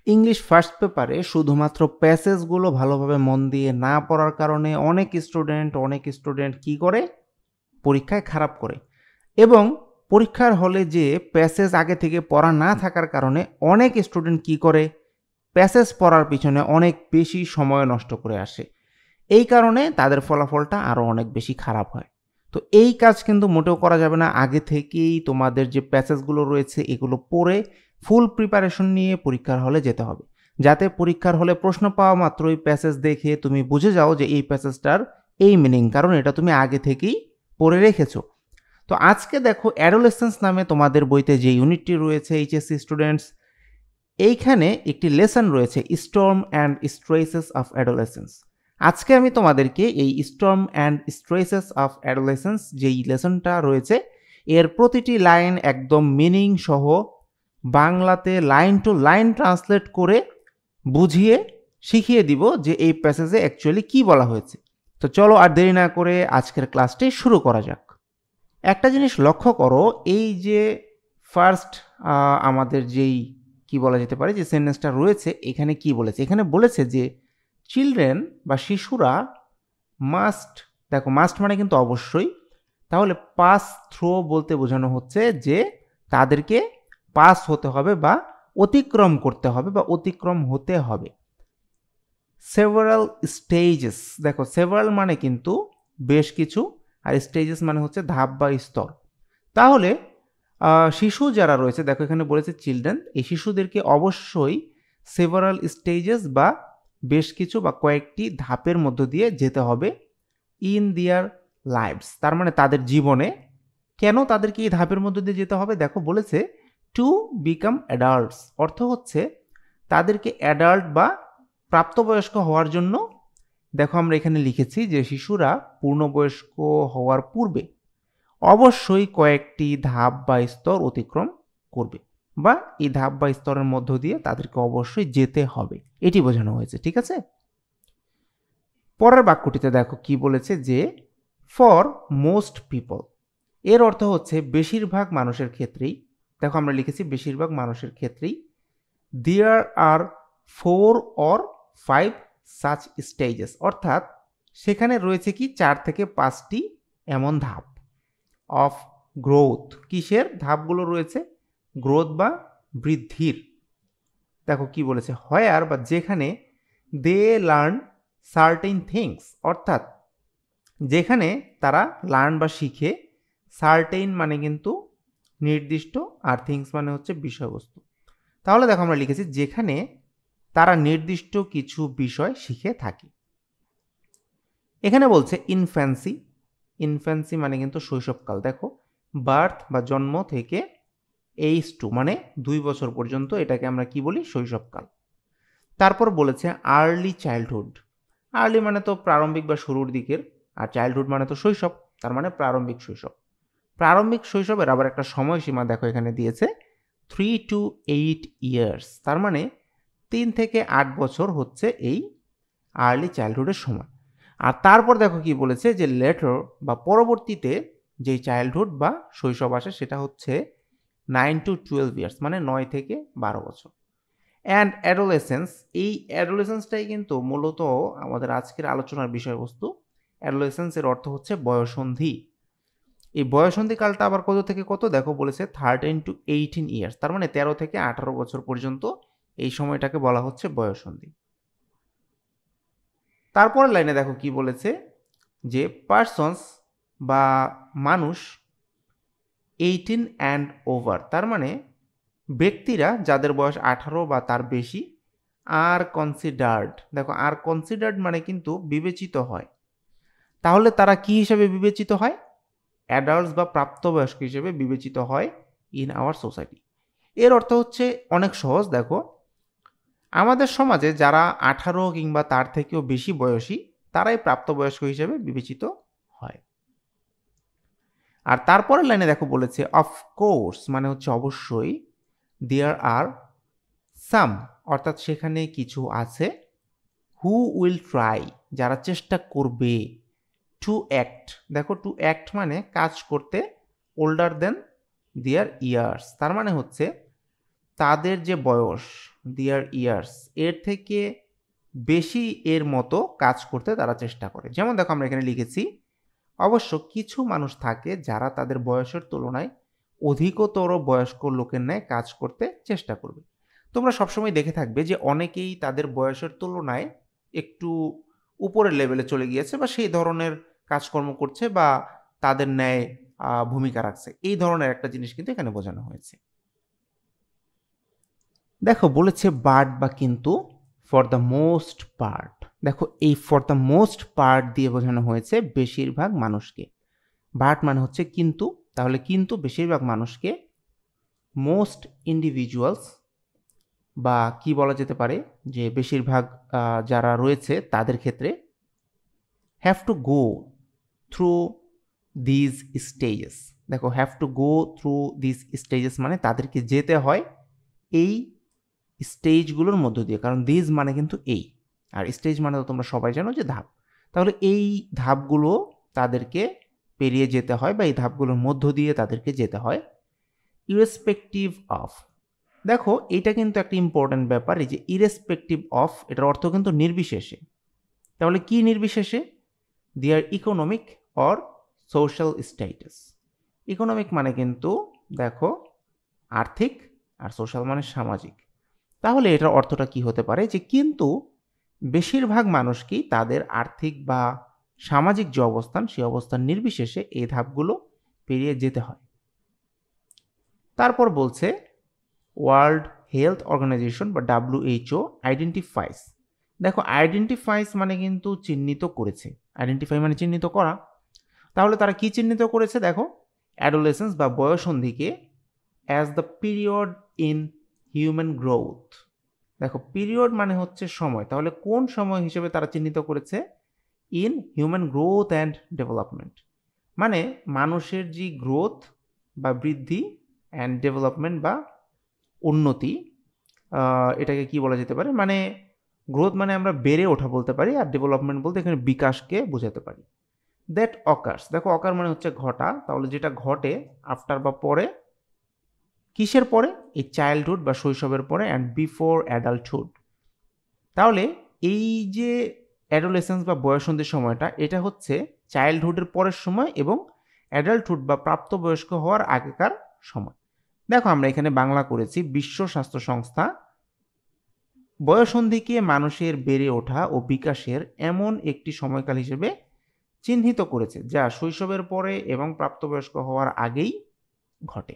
English first পেপারে শুধুমাত্র প্যাসেজগুলো ভালোভাবে মন দিয়ে না পড়ার কারণে অনেক স্টুডেন্ট কি করে? পরীক্ষায় খারাপ করে। এবং পরীক্ষার হলে যে প্যাসেজ আগে থেকে পড়া না থাকার কারণে অনেক স্টুডেন্ট কি করে? প্যাসেজ পড়ার পিছনে অনেক বেশি সময় নষ্ট করে আসে। এই কারণে তাদের ফলাফলটা আরও অনেক বেশি খারাপ হয়। তো এই কাজ কিন্তু মোটেও করা যাবে না। আগে থেকেই তোমাদের যে প্যাসেজগুলো রয়েছে এগুলো পড়ে ফুল প্রিপারেশন নিয়ে পরীক্ষার হলে যেতে হবে। যাতে পরীক্ষার হলে প্রশ্ন পাওয়া মাত্রই প্যাসেজ দেখে তুমি বুঝে যাও যে এই প্যাসেজটার এই মিনিং, কারণ এটা তুমি আগে থেকেই পড়ে রেখেছো। তো আজকে দেখো অ্যাডোলেসেন্স নামে তোমাদের বইতে যে ইউনিটটি রয়েছে এইচএসসি স্টুডেন্টস, এইখানে একটি লেসন রয়েছে Sturm and stresses of adolescence. আজকে আমি তোমাদেরকে এই Sturm and stresses of adolescence যেই লেসনটা রয়েছে এর প্রতিটি লাইন একদম মিনিং সহ বাংলাতে লাইন টু লাইন ট্রান্সলেট করে বুঝিয়ে শিখিয়ে দিব যে এই প্যাসেজে অ্যাকচুয়ালি কি বলা হয়েছে। তো চলো আর দেরি না করে আজকের ক্লাসটি শুরু করা যাক। একটা জিনিস লক্ষ্য করো, এই যে ফার্স্ট আমাদের যেই কি বলা যেতে পারে যে সেন্টেন্সটা রয়েছে এখানে কি বলেছে? এখানে বলেছে যে চিলড্রেন বা শিশুরা মাস্ট, দেখো মাস্ট মানে কিন্তু অবশ্যই, তাহলে পাস থ্রো বলতে বোঝানো হচ্ছে যে তাদেরকে পাস হতে হবে বা অতিক্রম করতে হবে বা অতিক্রম হতে হবে। সেভারাল স্টেজেস, দেখো সেভারাল মানে কিন্তু বেশ কিছু, আর স্টেজেস মানে হচ্ছে ধাপ বা স্তর। তাহলে শিশু যারা রয়েছে, দেখো এখানে বলেছে চিলড্রেন, এই শিশুদেরকে অবশ্যই সেভারাল স্টেজেস বা বেশ কিছু বা কয়েকটি ধাপের মধ্য দিয়ে যেতে হবে ইন দিয়ার লাইভস, তার মানে তাদের জীবনে। কেন তাদেরকে এই ধাপের মধ্য দিয়ে যেতে হবে? দেখো বলেছে টু বিকাম অ্যাডাল্টস, অর্থ হচ্ছে তাদেরকে অ্যাডাল্ট বা প্রাপ্তবয়স্ক হওয়ার জন্য। দেখো আমরা এখানে লিখেছি যে শিশুরা পূর্ণবয়স্ক হওয়ার পূর্বে অবশ্যই কয়েকটি ধাপ বা স্তর অতিক্রম করবে, বা এই ধাপ বা স্তরের মধ্য দিয়ে তাদেরকে অবশ্যই যেতে হবে, এটি বোঝানো হয়েছে। ঠিক আছে, পরের বাক্যটিতে দেখো কি বলেছে যে ফর মোস্ট পিপল, এর অর্থ হচ্ছে বেশিরভাগ মানুষের ক্ষেত্রেই। দেখো আমরা লিখেছি বেশিরভাগ মানুষের ক্ষেত্রেই দেয়ার আর 4 or 5 সাচ স্টেজেস, অর্থাৎ সেখানে রয়েছে কি 4 থেকে 5টি এমন ধাপ অফ গ্রোথ। কিসের ধাপগুলো রয়েছে? গ্রোথ বা বৃদ্ধির। দেখো কি বলেছে, হোয়ার বা যেখানে দে লার্ন সার্টেন থিংস, অর্থাৎ যেখানে তারা লার্ন বা শিখে, সার্টেন মানে কিন্তু নির্দিষ্ট, আর থিংস মানে হচ্ছে বিষয়বস্তু। তাহলে দেখো আমরা লিখেছি যেখানে তারা নির্দিষ্ট কিছু বিষয় শিখে থাকে। এখানে বলছে ইনফ্যান্সি, ইনফ্যান্সি মানে কিন্তু শৈশবকাল। দেখো বার্থ বা জন্ম থেকে এইজ টু মানে 2 বছর পর্যন্ত, এটাকে আমরা কি বলি? শৈশবকাল। তারপর বলেছে আর্লি চাইল্ডহুড, আর্লি মানে তো প্রারম্ভিক বা শুরুর দিকের, আর চাইল্ডহুড মানে তো শৈশব, তার মানে প্রারম্ভিক শৈশব। প্রারম্ভিক শৈশবের আবার একটা সময়সীমা দেখো এখানে দিয়েছে 3 to 8 ইয়ার্স, তার মানে 3 থেকে 8 বছর হচ্ছে এই আর্লি চাইল্ডহুডের সময়। আর তারপর দেখো কি বলেছে যে লেটার বা পরবর্তীতে যেই চাইল্ডহুড বা শৈশব আসে সেটা হচ্ছে 9 to 12 ইয়ার্স, মানে 9 থেকে 12 বছর। অ্যান্ড অ্যাডোলেসেন্স, এই অ্যাডোলেসেন্সটাই কিন্তু মূলত আমাদের আজকের আলোচনার বিষয়বস্তু। অ্যাডোলেসেন্সের অর্থ হচ্ছে বয়ঃসন্ধি। এই বয়ঃসন্ধি কালটা আবার কত থেকে কত? দেখো বলেছে 13 to 18 ইয়ার্স, তার মানে 13 থেকে 18 বছর পর্যন্ত এই সময়টাকে বলা হচ্ছে বয়ঃসন্ধি। তারপরের লাইনে দেখো কি বলেছে যে পার্সনস বা মানুষ 18 অ্যান্ড ওভার, তার মানে ব্যক্তিরা যাদের বয়স 18 বা তার বেশি, আর কনসিডার্ড, দেখো আর কনসিডার্ড মানে কিন্তু বিবেচিত হয়। তাহলে তারা কি হিসেবে বিবেচিত হয়? অ্যাডাল্টস বা প্রাপ্তবয়স্ক হিসেবে বিবেচিত হয় ইন আওয়ার সোসাইটি। এর অর্থ হচ্ছে অনেক সহজ। দেখো আমাদের সমাজে যারা 18 কিংবা তার থেকেও বেশি বয়সী তারাই প্রাপ্তবয়স্ক হিসেবে বিবেচিত হয়। আর তারপরের লাইনে দেখো বলেছে অফকোর্স মানে হচ্ছে অবশ্যই, দেয়ার আর সাম অর্থাৎ সেখানে কিছু আছে, হু উইল ট্রাই যারা চেষ্টা করবে, টু অ্যাক্ট, দেখো টু অ্যাক্ট মানে কাজ করতে, ওল্ডার দেন দেয়ার ইয়ার্স, তার মানে হচ্ছে তাদের যে বয়স, দেয়ার ইয়ার্স, এর থেকে বেশি এর মতো কাজ করতে তারা চেষ্টা করে। যেমন দেখো আমরা এখানে লিখেছি, অবশ্য কিছু মানুষ থাকে যারা তাদের বয়সের তুলনায় অধিকতর বয়স্ক লোকের ন্যায় কাজ করতে চেষ্টা করবে। তোমরা সবসময় দেখে থাকবে যে অনেকেই তাদের বয়সের তুলনায় একটু উপরের লেভেলে চলে গিয়েছে বা সেই ধরনের কাজকর্ম করছে বা তাদের ন্যায় ভূমিকা রাখছে। এই ধরনের একটা জিনিস কিন্তু এখানে বোঝানো হয়েছে। দেখো বলেছে বাট বা কিন্তু ফর দ্য মোস্ট পার্ট। দেখো এই ফর দ্য মোস্ট পার্ট দিয়ে বোঝানো হয়েছে বেশিরভাগ মানুষকে। বাট মানে হচ্ছে কিন্তু, তাহলে কিন্তু বেশিরভাগ মানুষকে, মোস্ট ইন্ডিভিজুয়ালস বা কি বলা যেতে পারে যে বেশিরভাগ যারা রয়েছে তাদের ক্ষেত্রে, have to go through these stages. দেখো have to go through these stages মানে তাদেরকে যেতে হয় এই স্টেজগুলোর মধ্য দিয়ে, কারণ দিজ মানে কিন্তু এই, আর স্টেজ মানে তো তোমরা সবাই জানো যে ধাপ। তাহলে এই ধাপগুলো তাদেরকে পেরিয়ে যেতে হয় বা এই ধাপগুলোর মধ্য দিয়ে তাদেরকে যেতে হয়, ইরেসপেক্টিভ অফ। দেখো এটা কিন্তু একটা ইম্পর্ট্যান্ট ব্যাপার, এই যে ইরেসপেক্টিভ অফ, এটার অর্থ কিন্তু নির্বিশেষে। তাহলে কি নির্বিশেষে? দেয়ার economic or social status. Economic মানে কিন্তু দেখো আর্থিক, আর সোশ্যাল মানে সামাজিক। তাহলে এটার অর্থটা কি হতে পারে যে কিন্তু বেশিরভাগ মানুষকেই তাদের আর্থিক বা সামাজিক যে অবস্থান সেই অবস্থান নির্বিশেষে এই ধাপগুলো পেরিয়ে যেতে হয়। তারপর বলছে ওয়ার্ল্ড হেলথ অর্গানাইজেশন বা WHO আইডেন্টিফাইস। দেখো আইডেন্টিফাইস মানে কিন্তু চিহ্নিত করেছে, আইডেন্টিফাই মানে চিহ্নিত করা। তাহলে তারা কি চিহ্নিত করেছে? দেখো অ্যাডোলেসেন্স বা বয়ঃসন্ধিকে as the period in human growth. দেখো পিরিয়ড মানে হচ্ছে সময়, তাহলে কোন সময় হিসেবে তারা চিহ্নিত করেছে? In human growth and development, মানে মানুষের যে গ্রোথ বা বৃদ্ধি অ্যান্ড ডেভেলপমেন্ট বা উন্নতি, এটাকে কি বলা যেতে পারে, মানে গ্রোথ মানে আমরা বেড়ে ওঠা বলতে পারি, আর ডেভেলপমেন্ট বলতে এখানে বিকাশকে বোঝাতে পারি। দ্যাট অকার্স, দেখো অকার মানে হচ্ছে ঘটা, তাহলে যেটা ঘটে আফটার বা পরে, কিসের পরে? এই চাইল্ডহুড বা শৈশবের পরে, অ্যান্ড বিফোর অ্যাডাল্টহুড। তাহলে এই যে অ্যাডোলেসেন্স বা বয়ঃসন্ধির সময়টা, এটা হচ্ছে চাইল্ডহুডের পরের সময় এবং অ্যাডাল্টহুড বা প্রাপ্তবয়স্ক হওয়ার আগেকার সময়। দেখো আমরা এখানে বাংলা করেছি, বিশ্ব স্বাস্থ্য সংস্থা বয়ঃসন্ধিকে মানুষের বেড়ে ওঠা ও বিকাশের এমন একটি সময়কাল হিসেবে চিহ্নিত করেছে যা শৈশবের পরে এবং প্রাপ্তবয়স্ক হওয়ার আগেই ঘটে।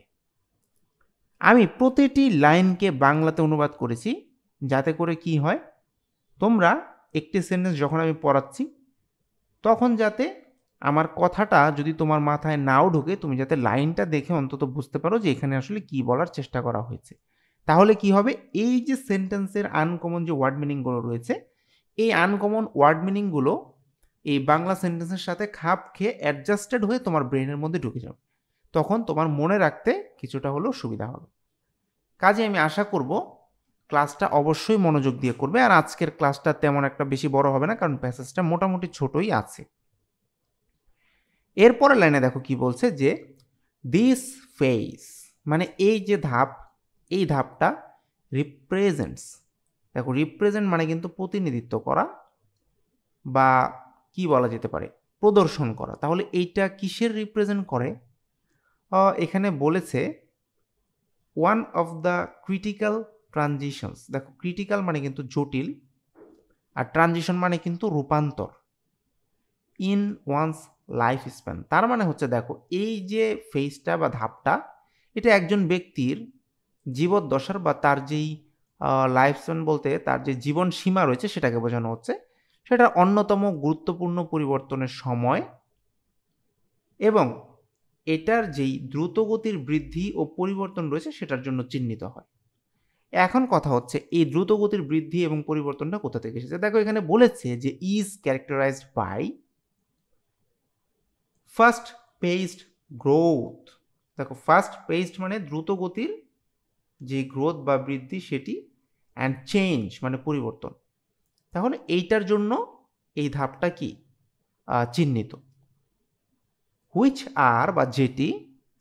আমি প্রতিটি লাইনকে বাংলাতে অনুবাদ করেছি যাতে করে কি হয়, তোমরা একটি সেন্টেন্স যখন আমি পড়াচ্ছি তখন যাতে আমার কথাটা যদি তোমার মাথায় নাও ঢোকে, তুমি যাতে লাইনটা দেখে অন্তত বুঝতে পারো যে এখানে আসলে কি বলার চেষ্টা করা হয়েছে। তাহলে কি হবে, এই যে সেন্টেন্সের আনকমন যে ওয়ার্ড মিনিংগুলো রয়েছে, এই আনকমন ওয়ার্ড মিনিংগুলো এই বাংলা সেন্টেন্সের সাথে খাপ খেয়ে অ্যাডজাস্টেড হয়ে তোমার ব্রেনের মধ্যে ঢুকে যাবে, তখন তোমার মনে রাখতে কিছুটা হলেও সুবিধা হবে। কাজে আমি আশা করব ক্লাসটা অবশ্যই মনোযোগ দিয়ে করবে, আর আজকের ক্লাসটা তেমন একটা বেশি বড় হবে না কারণ প্যাসেজটা মোটামুটি ছোটই আছে। এরপরের লাইনে দেখো কি বলছে যে দিস ফেজ, মানে এই যে ধাপ, এই ধাপটা রিপ্রেজেন্টস। দেখো রিপ্রেজেন্ট মানে কিন্তু প্রতিনিধিত্ব করা বা কি বলা যেতে পারে, প্রদর্শন করা। তাহলে এইটা কিসের রিপ্রেজেন্ট করে? এখানে বলেছে one of the critical transitions. দেখো ক্রিটিক্যাল মানে কিন্তু জটিল, আর ট্রানজিশন মানে কিন্তু রূপান্তর, ইন ওয়ান্স লাইফ স্প্যান। তার মানে হচ্ছে দেখো এই যে ফেজটা বা ধাপটা, এটা একজন ব্যক্তির জীবদ্দশার বা তার যেই লাইফ স্প্যান বলতে তার যে জীবন সীমা রয়েছে সেটাকে বোঝানো হচ্ছে, সেটা অন্যতম গুরুত্বপূর্ণ পরিবর্তনের সময়, এবং এটার যেই দ্রুতগতির বৃদ্ধি ও পরিবর্তন রয়েছে সেটার জন্য চিহ্নিত হয়। এখন কথা হচ্ছে এই দ্রুতগতির বৃদ্ধি এবং পরিবর্তনটা কোথা থেকে এসেছে? দেখো এখানে বলেছে যে is characterized by fast paced growth. দেখো ফাস্ট পেসড মানে দ্রুতগতির যে গ্রোথ বা বৃদ্ধি সেটি, অ্যান্ড চেঞ্জ মানে পরিবর্তন। তাহলে এইটার জন্য এই ধাপটা কি চিহ্নিত, হুইচ আর বা যেটি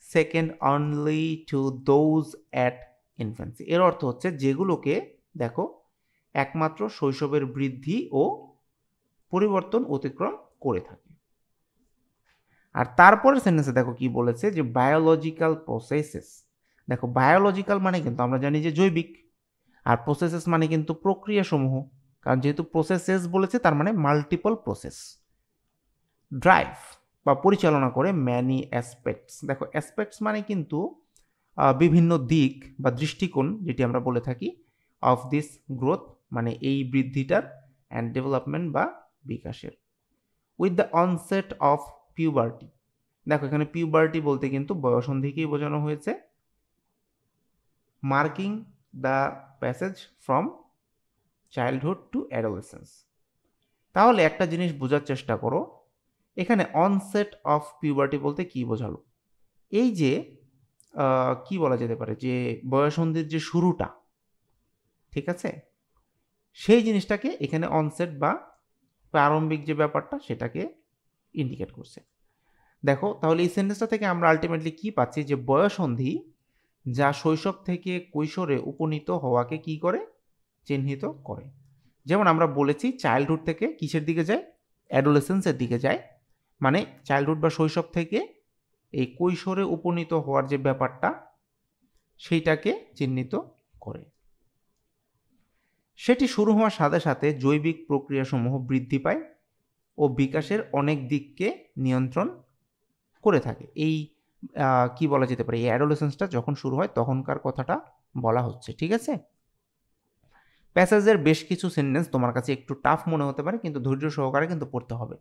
second only to those at infancy. এর অর্থ হচ্ছে যেগুলোকে দেখো একমাত্র শৈশবের বৃদ্ধি ও পরিবর্তন অতিক্রম করে থাকে। আর তারপরে সেন্টেন্সে দেখো কি বলেছে যে বায়োলজিক্যাল প্রসেসেস। দেখো বায়োলজিক্যাল মানে কিন্তু আমরা জানি যে জৈবিক, আর প্রসেসেস মানে কিন্তু প্রক্রিয়াসমূহ, কারণ যেহেতু প্রসেসেস বলেছে তার মানে মাল্টিপল প্রসেস। ড্রাইভ বা পরিচালনা করে ম্যানি অ্যাসপেক্টস। দেখো অ্যাসপেক্টস মানে কিন্তু বিভিন্ন দিক বা দৃষ্টিকোণ, যেটি আমরা বলে থাকি, অফ দিস গ্রোথ মানে এই বৃদ্ধিটার, অ্যান্ড ডেভেলপমেন্ট বা বিকাশের। With the onset of puberty. দেখো এখানে পিউবার্টি বলতে কিন্তু বয়সন্ধিকেই বোঝানো হয়েছে। Marking the passage from childhood to adolescence. তাহলে একটা জিনিস বোঝার চেষ্টা করো, এখানে অনসেট অফ পিউবার্টি বলতে কি বোঝালো? এই যে কি বলা যেতে পারে, যে বয়সন্ধির যে শুরুটা, ঠিক আছে, সেই জিনিসটাকে এখানে অনসেট বা প্রারম্ভিক যে ব্যাপারটা সেটাকে ইন্ডিকেট করছে। দেখো তাহলে এই সেন্টেন্সটা থেকে আমরা আলটিমেটলি কি পাচ্ছি, যে বয়সন্ধি যা শৈশব থেকে কৈশোরে উপনীত হওয়াকে কি করে, চিহ্নিত করে। যেমন আমরা বলেছি চাইল্ডহুড থেকে কিসের দিকে যায়, অ্যাডোলেসেন্সের দিকে যায়, মানে চাইল্ডহুড বা শৈশব থেকে এই কৈশোরে উপনীত হওয়ার যে ব্যাপারটা সেইটাকে চিহ্নিত করে। সেটি শুরু হওয়ার সাথে সাথে জৈবিক প্রক্রিয়াসমূহ বৃদ্ধি পায় ও বিকাশের অনেক দিককে নিয়ন্ত্রণ করে থাকে। এই কি বলা যেতে পারে, এই অ্যাডোলেসেন্সটা যখন শুরু হয় তখনকার কথাটা বলা হচ্ছে, ঠিক আছে। প্যাসেজের বেশ কিছু সেন্টেন্স তোমার কাছে একটু টাফ মনে হতে পারে, কিন্তু ধৈর্য সহকারে কিন্তু পড়তে হবে।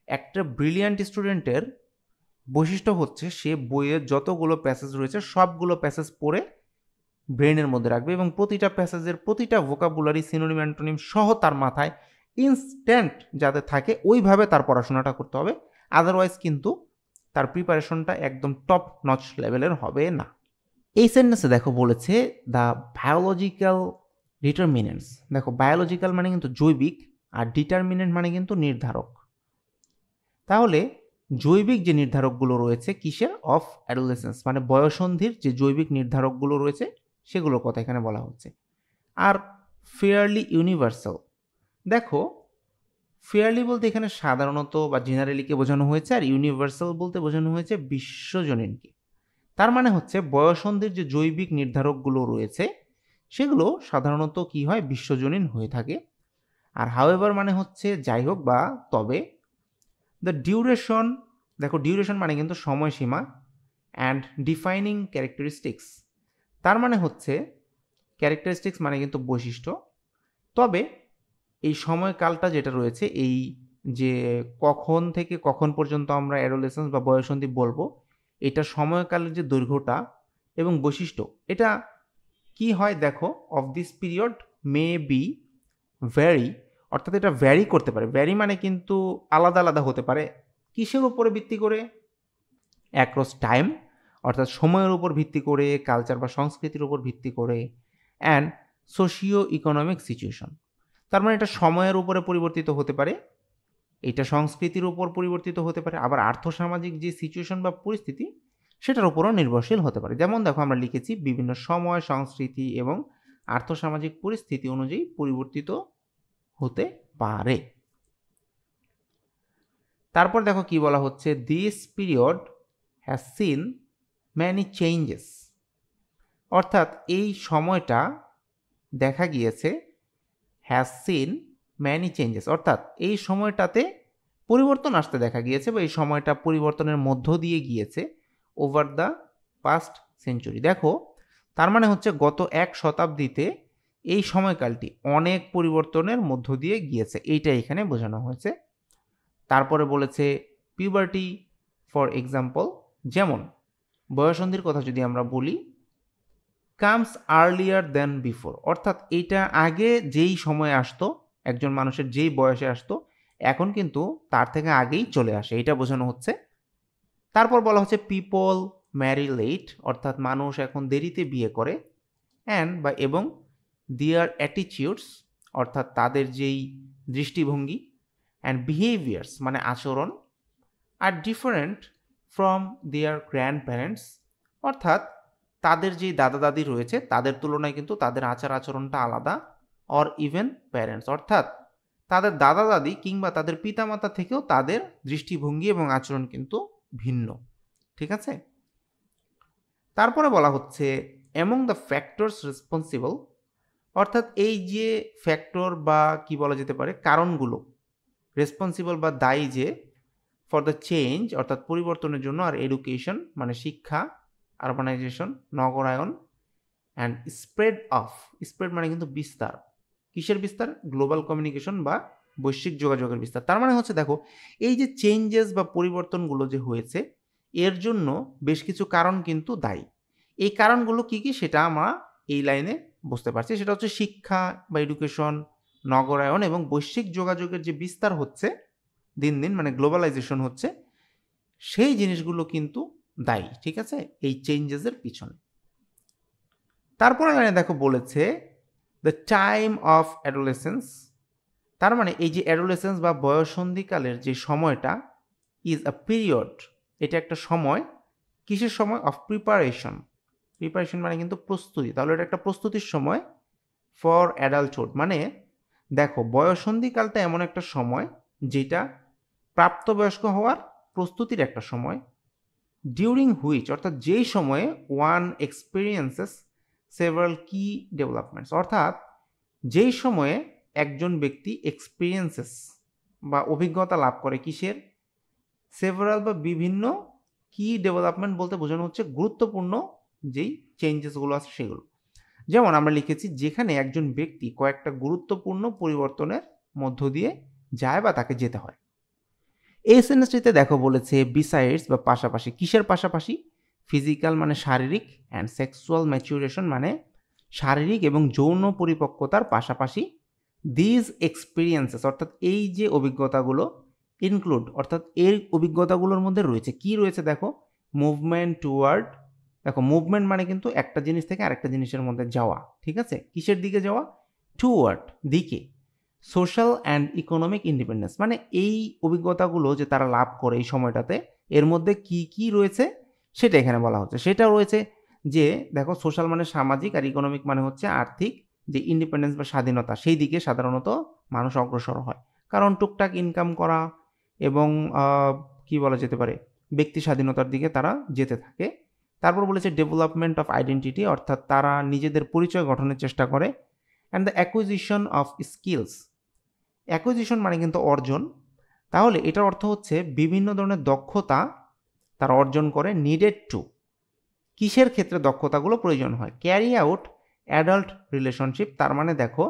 একটা ব্রিলিয়ান্ট স্টুডেন্টের বৈশিষ্ট্য হচ্ছে সে বইয়ের যতগুলো প্যাসেজ রয়েছে সবগুলো প্যাসেজ পড়ে ব্রেনের মধ্যে রাখবে, এবং প্রতিটা প্যাসেজের প্রতিটা ভোকাবুলারি, সিনোনিম, অ্যান্টোনিম সহ তার মাথায় ইনস্ট্যান্ট যাতে থাকে ওইভাবে তার পড়াশোনাটা করতে হবে। আদারওয়াইজ কিন্তু তার প্রিপারেশনটা একদম টপ নচ লেভেলের হবে না। এই সেন্টেন্সে দেখো বলেছে দ্য বায়োলজিক্যাল ডিটারমিনেন্টস। দেখো বায়োলজিক্যাল মানে কিন্তু জৈবিক, আর ডিটারমিনেন্ট মানে কিন্তু নির্ধারক। তাহলে জৈবিক যে নির্ধারকগুলো রয়েছে কিসের, অফ অ্যাডোলেসেন্স মানে বয়সন্ধির যে জৈবিক নির্ধারকগুলো রয়েছে সেগুলোর কথা এখানে বলা হচ্ছে। আর ফেয়ারলি ইউনিভার্সাল। দেখো ফেয়ারলি বলতে এখানে সাধারণত বা জেনারেলিকে বোঝানো হয়েছে, আর ইউনিভার্সাল বলতে বোঝানো হয়েছে বিশ্বজনীনকে। তার মানে হচ্ছে বয়সন্ধির যে জৈবিক নির্ধারকগুলো রয়েছে সেগুলো সাধারণত কি হয়, বিশ্বজনীন হয়ে থাকে। আর হাউএভার মানে হচ্ছে যাই হোক বা তবে। দ্য ডিউরেশন, দেখো ডিউরেশন মানে কিন্তু সময়সীমা, অ্যান্ড ডিফাইনিং ক্যারেক্টারিস্টিক্স। তার মানে হচ্ছে ক্যারেক্টারিস্টিক্স মানে কিন্তু বৈশিষ্ট্য, তবে এই সময়কালটা যেটা রয়েছে, এই যে কখন থেকে কখন পর্যন্ত আমরা অ্যাডোলেসেন্স বা বয়সন্ধি বলবো, এটা সময়কালের যে দৈর্ঘ্যটা এবং বৈশিষ্ট্য, এটা কি হয় দেখো, of this period may be vary, অর্থাৎ এটা ভ্যারি করতে পারে। ভ্যারি মানে কিন্তু আলাদা আলাদা হতে পারে, কিসের উপরে ভিত্তি করে, অ্যাক্রস টাইম অর্থাৎ সময়ের উপর ভিত্তি করে, কালচার বা সংস্কৃতির উপর ভিত্তি করে, অ্যান্ড সোশিও ইকোনমিক সিচুয়েশন। তার মানে এটা সময়ের উপরে পরিবর্তিত হতে পারে, এটা সংস্কৃতির উপর পরিবর্তিত হতে পারে, আবার আর্থসামাজিক যে সিচুয়েশন বা পরিস্থিতি সেটার উপরও নির্ভরশীল হতে পারে। যেমন দেখো আমরা লিখেছি বিভিন্ন সময়, সংস্কৃতি এবং আর্থসামাজিক পরিস্থিতি অনুযায়ী পরিবর্তিত হতে পারে। তারপর দেখো কি বলা হচ্ছে, this period has seen many changes. অর্থাৎ এই সময়টা দেখা গিয়েছে, হ্যাজ সিন ম্যানি চেঞ্জেস অর্থাৎ এই সময়টাতে পরিবর্তন আসতে দেখা গিয়েছে, বা এই সময়টা পরিবর্তনের মধ্য দিয়ে গিয়েছে ওভার দ্য পাস্ট সেঞ্চুরি। দেখো তার মানে হচ্ছে গত এক শতাব্দীতে এই সময়কালটি অনেক পরিবর্তনের মধ্য দিয়ে গিয়েছে, এইটা এখানে বোঝানো হয়েছে। তারপরে বলেছে পিউবার্টি ফর এক্সাম্পল, যেমন বয়সন্ধির কথা যদি আমরা বলি, কামস আর্লিয়ার দেন বিফোর, অর্থাৎ এইটা আগে যেই সময়ে আসতো, একজন মানুষের যেই বয়সে আসতো এখন কিন্তু তার থেকে আগেই চলে আসে, এটা বোঝানো হচ্ছে। তারপর বলা হচ্ছে পিপল ম্যারি লেট, অর্থাৎ মানুষ এখন দেরিতে বিয়ে করে, অ্যান্ড বা এবং দেয়ার অ্যাটিটিউডস অর্থাৎ তাদের যেই দৃষ্টিভঙ্গি, অ্যান্ড বিহেভিয়ার্স মানে আচরণ, আর different from their grandparents, অর্থাৎ তাদের যেই দাদা দাদি রয়েছে তাদের তুলনায় কিন্তু তাদের আচার আচরণটা আলাদা, অর ইভেন প্যারেন্টস, অর্থাৎ তাদের দাদা দাদি কিংবা তাদের পিতামাতা থেকেও তাদের দৃষ্টিভঙ্গি এবং আচরণ কিন্তু ভিন্ন। ঠিক আছে? তারপরে বলা হচ্ছে অ্যামং দ্য ফ্যাক্টরস রেসপন্সিবল, অর্থাৎ এই যে ফ্যাক্টর বা কি বলা যেতে পারে কারণগুলো, রেসপন্সিবল বা দায়ী যে ফর দ্য চেঞ্জ অর্থাৎ পরিবর্তনের জন্য, আর এডুকেশন মানে শিক্ষা, আরবানাইজেশন নগরায়ন, অ্যান্ড স্প্রেড মানে কিন্তু বিস্তার। কিসের বিস্তার? গ্লোবাল কমিউনিকেশন বা বৈশ্বিক যোগাযোগের বিস্তার। তার মানে হচ্ছে দেখো এই যে চেঞ্জেস বা পরিবর্তনগুলো যে হয়েছে এর জন্য বেশ কিছু কারণ কিন্তু দায়ী। এই কারণগুলো কি কি সেটা আমরা এই লাইনে বুঝতে পারছি। সেটা হচ্ছে শিক্ষা বা এডুকেশন, নগরায়ন এবং বৈশ্বিক যোগাযোগের যে বিস্তার হচ্ছে দিন দিন, মানে গ্লোবালাইজেশন হচ্ছে, সেই জিনিসগুলো কিন্তু দায়ী। ঠিক আছে, এই চেঞ্জেসের পিছনে। তারপরে লাইনে দেখো বলেছে দ্য টাইম অফ অ্যাডোলেসেন্স, তার মানে এই যে অ্যাডোলেসেন্স বা বয়ঃসন্ধিকালের যে সময়টা ইজ আ পিরিয়ড, এটা একটা সময়। কিসের সময়? অফ প্রিপারেশন মানে কিন্তু প্রস্তুতি। তাহলে এটা একটা প্রস্তুতির সময় ফর অ্যাডাল্টহুড। মানে দেখো বয়ঃসন্ধিকালটা এমন একটা সময় যেটা প্রাপ্তবয়স্ক হওয়ার প্রস্তুতির একটা সময়। ডিউরিং হুইচ অর্থাৎ যেই সময়ে ওয়ান এক্সপিরিয়েন্সেস সেভারাল কি ডেভেলপমেন্টস, অর্থাৎ যেই সময়ে একজন ব্যক্তি এক্সপিরিয়েন্সেস বা অভিজ্ঞতা লাভ করে কিসের? সেভারাল বা বিভিন্ন কি ডেভেলপমেন্ট বলতে বোঝানো হচ্ছে গুরুত্বপূর্ণ যেই চেঞ্জেসগুলো আছে সেগুলো। যেমন আমরা লিখেছি যেখানে একজন ব্যক্তি কয়েকটা গুরুত্বপূর্ণ পরিবর্তনের মধ্য দিয়ে যায় বা তাকে যেতে হয়। এই সেন্টেন্সটিতে দেখো বলেছে বিসাইডস বা পাশাপাশি। কিসের পাশাপাশি? ফিজিক্যাল মানে শারীরিক, অ্যান্ড সেক্সুয়াল ম্যাচুরেশন মানে শারীরিক এবং যৌন পরিপক্কতার পাশাপাশি দিজ এক্সপিরিয়েন্সেস অর্থাৎ এই যে অভিজ্ঞতাগুলো ইনক্লুড অর্থাৎ এই অভিজ্ঞতাগুলোর মধ্যে রয়েছে কি রয়েছে? দেখো মুভমেন্ট টুয়ার্ড, দেখো মুভমেন্ট মানে কিন্তু একটা জিনিস থেকে আরেকটা জিনিসের মধ্যে যাওয়া। ঠিক আছে, কিসের দিকে যাওয়া? টুয়ার্ড দিকে। সোশ্যাল অ্যান্ড ইকোনমিক ইন্ডিপেন্ডেন্স মানে এই অভিজ্ঞতাগুলো যে তারা লাভ করে এই সময়টাতে এর মধ্যে কি কি রয়েছে সেটা এখানে বলা হচ্ছে। সেটা রয়েছে যে দেখো সোশ্যাল মানে সামাজিক, আর ইকোনমিক মানে হচ্ছে আর্থিক, যে ইন্ডিপেন্ডেন্স বা স্বাধীনতা সেই দিকে সাধারণত মানুষ অগ্রসর হয়, কারণ টুকটাক ইনকাম করা এবং কি বলা যেতে পারে ব্যক্তি স্বাধীনতার দিকে তারা যেতে থাকে। তারপর বলেছে ডেভেলপমেন্ট অফ আইডেন্টিটি অর্থাৎ তারা নিজেদের পরিচয় গঠনের চেষ্টা করে। And the acquisition of skills, acquisition মানে কিন্তু অর্জন, তাহলে এটার অর্থ হচ্ছে বিভিন্ন ধরনের দক্ষতা তারা অর্জন করে। নিডেড টু কিসের ক্ষেত্রে দক্ষতাগুলো প্রয়োজন হয়? ক্যারি আউট অ্যাডাল্ট রিলেশনশিপ, তার মানে দেখো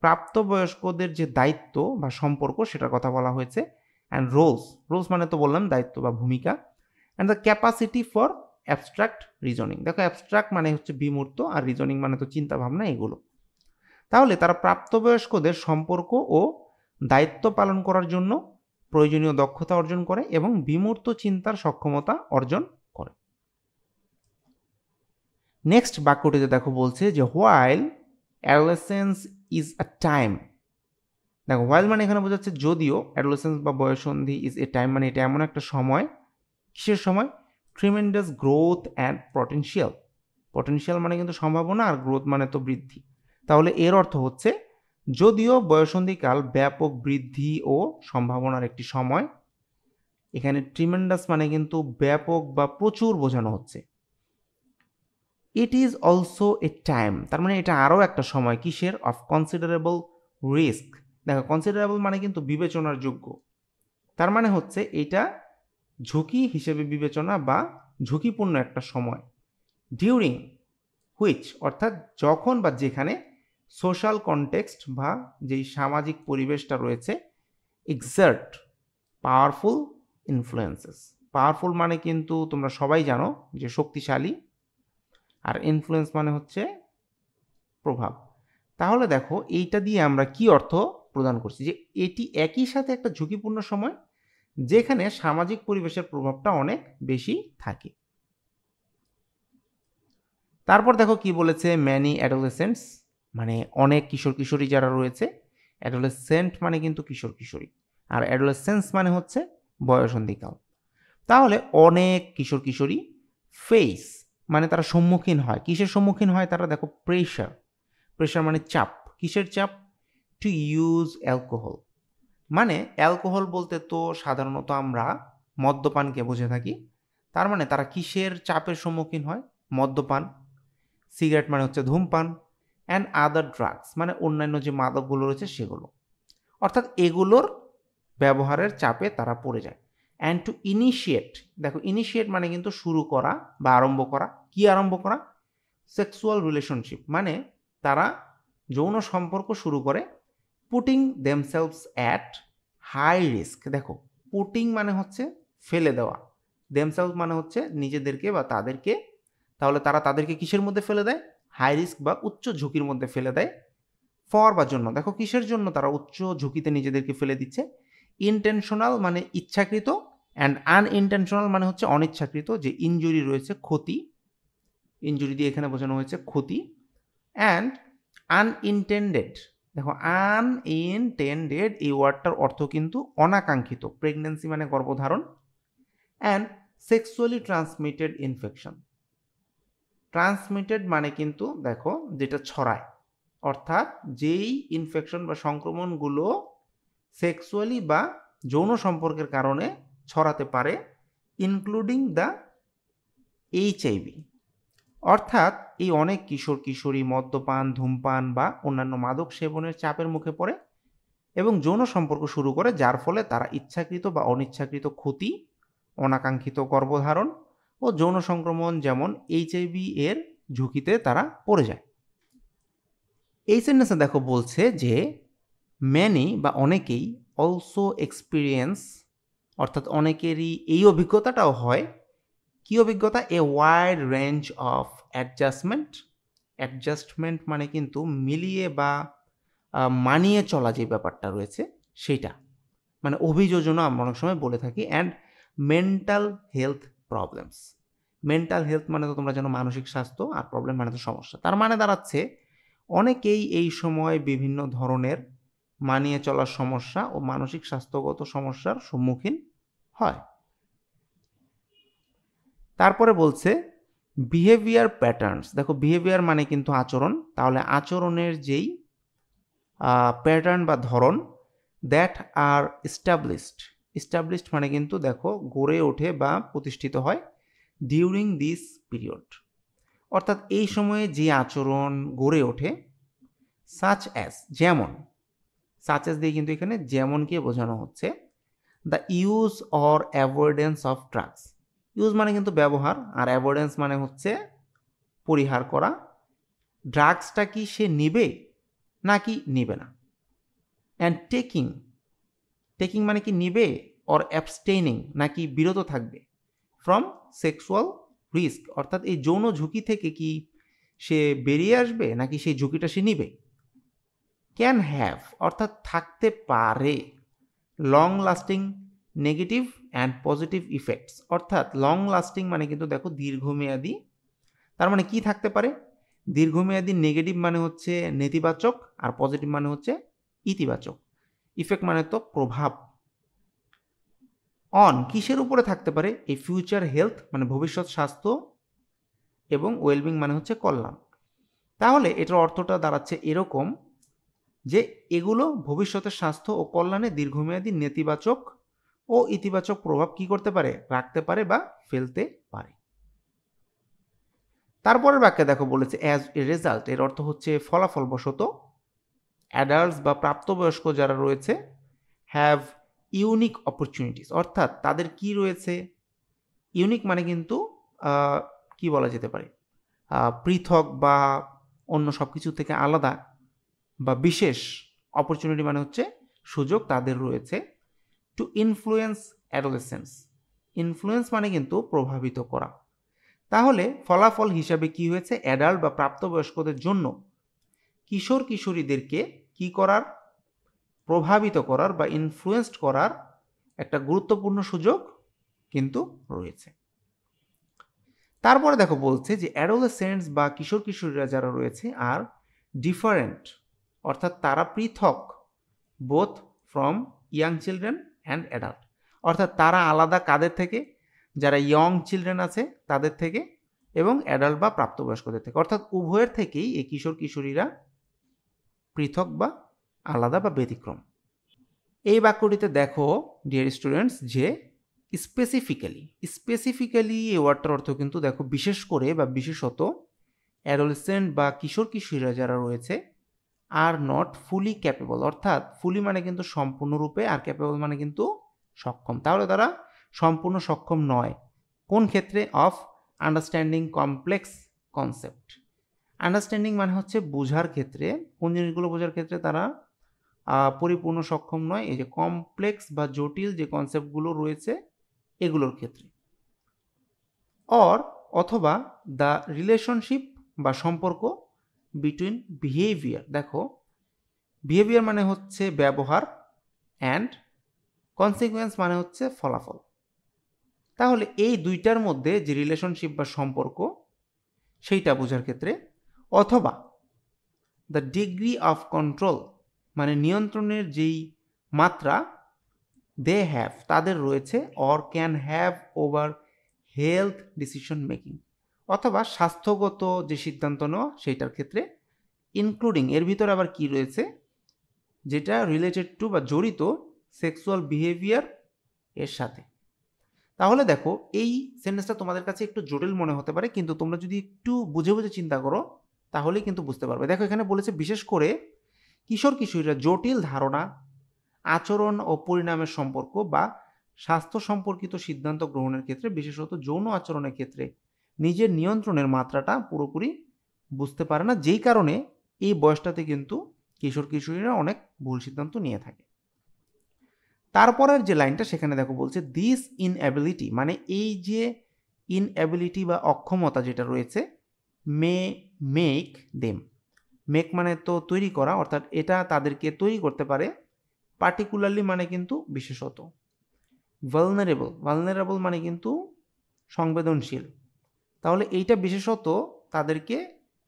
প্রাপ্তবয়স্কদের যে দায়িত্ব বা সম্পর্ক সেটার কথা বলা হয়েছে। অ্যান্ড রোলস মানে তো বললাম দায়িত্ব বা ভূমিকা। And the capacity for abstract reasoning, দেখো অ্যাবস্ট্রাক্ট মানে হচ্ছে বিমূর্ত, আর রিজনিং মানে তো চিন্তা ভাবনা এগুলো। তাহলে তারা প্রাপ্তবয়স্কদের সম্পর্ক ও দায়িত্ব পালন করার জন্য প্রয়োজনীয় দক্ষতা অর্জন করে এবং বিমূর্ত চিন্তার সক্ষমতা অর্জন করে। নেক্সট বাক্যটিতে দেখো বলছে যে while adolescence is a time, দেখো হোয়াইল মানে এখানে বোঝাচ্ছে যদিও, অ্যাডোলেসেন্স বা বয়ঃসন্ধি ইজ এ টাইম মানে এটা এমন একটা সময়, কিসের সময়? ট্রিমেন্ডাস গ্রোথ অ্যান্ড পটেনশিয়াল মানে কিন্তু সম্ভাবনা, আর গ্রোথ মানে তো বৃদ্ধি। তাহলে এর অর্থ হচ্ছে যদিও বয়ঃসন্ধিকাল ব্যাপক বৃদ্ধি ও সম্ভাবনার একটি সময়, এখানে ট্রিমেন্ডাস মানে কিন্তু ব্যাপক বা প্রচুর বোঝানো হচ্ছে। It is also a time, তার মানে এটা আরও একটা সময় কিসের? অফ কনসিডারেবল রিস্ক, দেখো কনসিডারেবল মানে কিন্তু বিবেচনার যোগ্য, তার মানে হচ্ছে এটা ঝুঁকি হিসেবে বিবেচনা বা ঝুঁকিপূর্ণ একটা সময়। ডিউরিং হুইচ অর্থাৎ যখন বা যেখানে সোশ্যাল কনটেক্সট বা যেই সামাজিক পরিবেশটা রয়েছে এক্সার্ট পাওয়ারফুল ইনফ্লুয়েন্সেস, পাওয়ারফুল মানে কিন্তু তোমরা সবাই জানো যে শক্তিশালী, আর ইনফ্লুয়েন্স মানে হচ্ছে প্রভাব। তাহলে দেখো এইটা দিয়ে আমরা কি অর্থ প্রদান করছি? যে এটি একই সাথে একটা ঝুঁকিপূর্ণ সময় যেখানে সামাজিক পরিবেশের প্রভাবটা অনেক বেশি থাকে। তারপর দেখো কি বলেছে ম্যানি অ্যাডোলেসেন্টস মানে অনেক কিশোর কিশোরী যারা রয়েছে, অ্যাডোলেসেন্ট মানে কিন্তু কিশোর কিশোরী, আর অ্যাডোলেসেন্স মানে হচ্ছে বয়ঃসন্ধিকাল। তাহলে অনেক কিশোর কিশোরী ফেস মানে তারা সম্মুখীন হয়, কিসের সম্মুখীন হয় তারা? দেখো প্রেশার, প্রেশার মানে চাপ। কিসের চাপ? To use alcohol. মানে অ্যালকোহল বলতে তো সাধারণত আমরা মদ্যপানকে বুঝে থাকি, তার মানে তারা কিসের চাপের সম্মুখীন হয়? মদ্যপান। সিগারেট মানে হচ্ছে ধূমপান, অ্যান্ড আদার ড্রাগস মানে অন্যান্য যে মাদকগুলো রয়েছে সেগুলো, অর্থাৎ এগুলোর ব্যবহারের চাপে তারা পড়ে যায়। অ্যান্ড টু ইনিশিয়েট, দেখো ইনিশিয়েট মানে কিন্তু শুরু করা বা আরম্ভ করা। কি আরম্ভ করা? সেক্সুয়াল রিলেশনশিপ, মানে তারা যৌন সম্পর্ক শুরু করে। Putting themselves at high risk, দেখো পুটিং মানে হচ্ছে ফেলে দেওয়া, দেমসেলভ মানে হচ্ছে নিজেদেরকে বা তাদেরকে, তাহলে তারা তাদেরকে কিসের মধ্যে ফেলে দেয়? হাই রিস্ক বা উচ্চ ঝুঁকির মধ্যে ফেলে দেয়। ফর বা জন্য, দেখো কিসের জন্য তারা উচ্চ ঝুঁকিতে নিজেদেরকে ফেলে দিচ্ছে? ইনটেনশনাল মানে ইচ্ছাকৃত, অ্যান্ড আনইনটেনশনাল মানে হচ্ছে অনিচ্ছাকৃত, যে ইনজুরি রয়েছে, ক্ষতি, ইনজুরি দিয়ে এখানে বোঝানো হয়েছে ক্ষতি। অ্যান্ড আনইনটেন্ডেড, দেখো আনইনটেন্ডেড এই ওয়ার্ডটার অর্থ কিন্তু অনাকাঙ্ক্ষিত, প্রেগন্যান্সি মানে গর্ভধারণ। And sexually transmitted infection, transmitted মানে কিন্তু দেখো যেটা ছড়ায়, অর্থাৎ যেই ইনফেকশন বা সংক্রমণগুলো সেক্সুয়ালি বা যৌন সম্পর্কের কারণে ছড়াতে পারে, ইনক্লুডিং দ্য এইচআইভি, অর্থাৎ এই অনেক কিশোর কিশোরী মদ্যপান, ধূমপান বা অন্যান্য মাদক সেবনের চাপের মুখে পড়ে এবং যৌন সম্পর্ক শুরু করে, যার ফলে তারা ইচ্ছাকৃত বা অনিচ্ছাকৃত ক্ষতি, অনাকাঙ্ক্ষিত গর্ভধারণ ও যৌন সংক্রমণ যেমন এইচআইভি এর ঝুঁকিতে তারা পড়ে যায়। এই সেন্টেন্সে দেখো বলছে যে ম্যানি বা অনেকেই অলসো এক্সপিরিয়েন্স, অর্থাৎ অনেকেরই এই অভিজ্ঞতাটাও হয়। কি অভিজ্ঞতা? A wide range of adjustment, adjustment মানে কিন্তু মিলিয়ে বা মানিয়ে চলা যে ব্যাপারটা রয়েছে সেইটা, মানে অভিযোজনও আমরা অনেক সময় বলে থাকি। And mental health problems, mental health মানে তো তোমরা জানো মানসিক স্বাস্থ্য, আর প্রবলেম মানে তো সমস্যা, তার মানে দাঁড়াচ্ছে অনেকেই এই সময় বিভিন্ন ধরনের মানিয়ে চলার সমস্যা ও মানসিক স্বাস্থ্যগত সমস্যার সম্মুখীন হয়। তারপরে বলছে বিহেভিয়ার প্যাটার্নস, দেখো বিহেভিয়ার মানে কিন্তু আচরণ, তাহলে আচরণের যেই প্যাটার্ন বা ধরন, দ্যাট আর এস্টাবলিশড, এস্টাবলিশড মানে কিন্তু দেখো গড়ে ওঠে বা প্রতিষ্ঠিত হয় ডিউরিং দিস পিরিয়ড, অর্থাৎ এই সময়ে যে আচরণ গড়ে ওঠে, সাচ অ্যাজ যেমন, সাচ অ্যাজ দিয়ে কিন্তু এখানে যেমনকে বোঝানো হচ্ছে, the use or avoidance of drugs, use মানে কিন্তু ব্যবহার, আর অ্যাভয়েডেন্স মানে হচ্ছে পরিহার করা। ড্রাগসটা কি সে নিবে নাকি নিবে না। অ্যান্ড টেকিং, টেকিং মানে কি নিবে, অর অ্যাবস্টেইনিং নাকি বিরত থাকবে, ফ্রম সেক্সুয়াল রিস্ক, অর্থাৎ এই যৌন ঝুঁকি থেকে কি সে বেরিয়ে আসবে নাকি সেই ঝুঁকিটা সে নিবে। ক্যান হ্যাভ, অর্থাৎ থাকতে পারে long lasting negative and positive effects, অর্থাৎ লং লাস্টিং মানে কিন্তু দেখো দীর্ঘমেয়াদী, তার মানে কি থাকতে পারে? দীর্ঘমেয়াদী নেগেটিভ মানে হচ্ছে নেতিবাচক, আর পজিটিভ মানে হচ্ছে ইতিবাচক। ইফেক্ট মানে তো প্রভাব। অন কিসের উপরে থাকতে পারে? এই ফিউচার হেলথ মানে ভবিষ্যৎ স্বাস্থ্য, এবং ওয়েলবিং মানে হচ্ছে কল্যাণ। তাহলে এটার অর্থটা দাঁড়াচ্ছে এরকম যে এগুলো ভবিষ্যতের স্বাস্থ্য ও কল্যাণে দীর্ঘমেয়াদী নেতিবাচক ও ইতিবাচক প্রভাব কি করতে পারে? রাখতে পারে বা ফেলতে পারে। তারপরের বাক্যে দেখো বলেছে অ্যাজ এ রেজাল্ট, এর অর্থ হচ্ছে ফলাফলবশত, অ্যাডাল্টস বা প্রাপ্তবয়স্ক যারা রয়েছে, হ্যাভ ইউনিক অপরচুনিটিস, অর্থাৎ তাদের কি রয়েছে? ইউনিক মানে কিন্তু কি বলা যেতে পারে, পৃথক বা অন্য সব কিছু থেকে আলাদা বা বিশেষ। অপরচুনিটি মানে হচ্ছে সুযোগ তাদের রয়েছে। টু ইনফ্লুয়েন্স অ্যাডোলেসেন্স, ইনফ্লুয়েন্স মানে কিন্তু প্রভাবিত করা। তাহলে ফলাফল হিসাবে কি হয়েছে? অ্যাডাল্ট বা প্রাপ্তবয়স্কদের জন্য কিশোর কিশোরীদেরকে কি করার? প্রভাবিত করার বা ইনফ্লুয়েন্সড করার একটা গুরুত্বপূর্ণ সুযোগ কিন্তু রয়েছে। তারপরে দেখো বলছে যে অ্যাডোলেসেন্টস বা কিশোর কিশোরীরা যারা রয়েছে আর ডিফারেন্ট, অর্থাৎ তারা পৃথক, both from young children and adult, অর্থাৎ তারা আলাদা কাদের থেকে? যারা ইয়ং চিলড্রেন আছে তাদের থেকে, এবং অ্যাডাল্ট বা প্রাপ্তবয়স্কদের থেকে, অর্থাৎ উভয়ের থেকেই এই কিশোর কিশোরীরা পৃথক বা আলাদা বা ব্যতিক্রম। এই বাক্যটিতে দেখো ডিয়ার স্টুডেন্টস যে স্পেসিফিক্যালি এই ওয়ার্ডটার অর্থ কিন্তু দেখো বিশেষ করে বা বিশেষত অ্যাডোলেসেন্ট বা কিশোর কিশোরীরা যারা রয়েছে আর নট ফুলি ক্যাপেবল, অর্থাৎ ফুলি মানে কিন্তু সম্পূর্ণরূপে, আর ক্যাপেবল মানে কিন্তু সক্ষম। তাহলে তারা সম্পূর্ণ সক্ষম নয় কোন ক্ষেত্রে? Of understanding complex concept. Understanding মানে হচ্ছে বোঝার ক্ষেত্রে, কোন জিনিসগুলো বোঝার ক্ষেত্রে তারা পরিপূর্ণ সক্ষম নয়, এই যে কমপ্লেক্স বা জটিল যে কনসেপ্টগুলো রয়েছে এগুলোর ক্ষেত্রে। অথবা দ্য রিলেশনশিপ বা সম্পর্ক বিটুইন বিহেভিয়ার, দেখো বিহেভিয়ার মানে হচ্ছে ব্যবহার, অ্যান্ড কনসিকুয়েন্স মানে হচ্ছে ফলাফল। তাহলে এই দুইটার মধ্যে যে রিলেশনশিপ বা সম্পর্ক সেইটা বোঝার ক্ষেত্রে, অথবা দ্য ডিগ্রি অফ কন্ট্রোল মানে নিয়ন্ত্রণের যেই মাত্রা দে হ্যাভ তাদের রয়েছে, or can have over health decision making, অথবা স্বাস্থ্যগত যে সিদ্ধান্ত নেওয়া সেইটার ক্ষেত্রে, ইনক্লুডিং এর ভিতরে আবার কি রয়েছে যেটা রিলেটেড টু বা জড়িত সেক্সুয়াল বিহেভিয়ার এর সাথে। তাহলে দেখো এই সেন্টেন্সটা তোমাদের কাছে একটু জটিল মনে হতে পারে, কিন্তু তোমরা যদি একটু বুঝে বুঝে চিন্তা করো তাহলেই কিন্তু বুঝতে পারবে। দেখো এখানে বলেছে বিশেষ করে কিশোর কিশোরীরা জটিল ধারণা, আচরণ ও পরিণামের সম্পর্ক বা স্বাস্থ্য সম্পর্কিত সিদ্ধান্ত গ্রহণের ক্ষেত্রে, বিশেষত যৌন আচরণের ক্ষেত্রে নিজের নিয়ন্ত্রণের মাত্রাটা পুরোপুরি বুঝতে পারে না, যেই কারণে এই বয়সটাতে কিন্তু কিশোর কিশোরীরা অনেক ভুল সিদ্ধান্ত নিয়ে থাকে। তারপরের যে লাইনটা সেখানে দেখো বলছে দিস ইনএবিলিটি, মানে এই যে ইনএবিলিটি বা অক্ষমতা যেটা রয়েছে, মে মেক দেম, মেক মানে তো তৈরি করা, অর্থাৎ এটা তাদেরকে তৈরি করতে পারে, পার্টিকুলারলি মানে কিন্তু বিশেষত, ভালনারেবল মানে কিন্তু সংবেদনশীল, তাহলে এইটা বিশেষত তাদেরকে